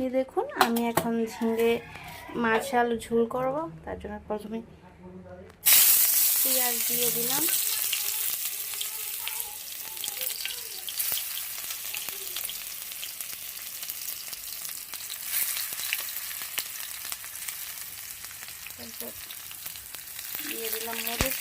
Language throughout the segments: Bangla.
এই দেখুন আমি এখন ঝিঙে মাছ আলু ঝোল করব। তার জন্য প্রথমে পেঁয়াজ দিয়ে দিলাম, তারপর দিয়ে দিলাম মরিচ,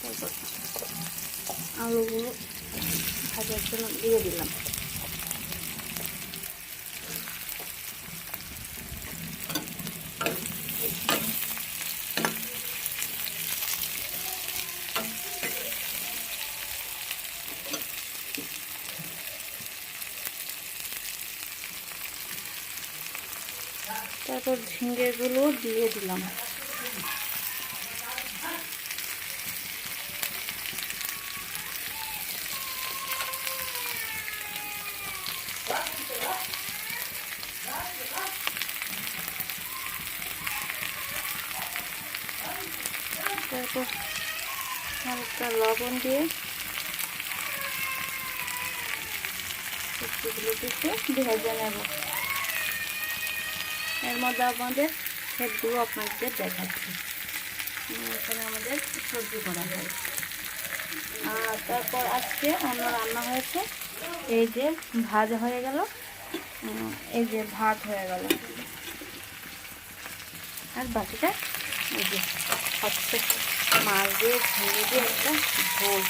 তারপর আলুগুলো ভাজার জন্য দিয়ে দিলাম। তারপর ঝিঙ্গেগুলো দিয়ে দিলাম। তারপর হালকা লবণ দিয়ে সবজিগুলোকে ভেজে নেব। এর মধ্যে আমাদের সেটগুলো আপনাদের দেখাচ্ছি। এখানে আমাদের সবজি করা হয়। আর তারপর আজকে অন্য রান্না হয়েছে, এই যে ভাজা হয়ে গেল, এই যে ভাত হয়ে গেল, আর বাকিটা এই যে হচ্ছে মাছ দিয়ে ঝিঙে দিয়ে একটা ঝোল।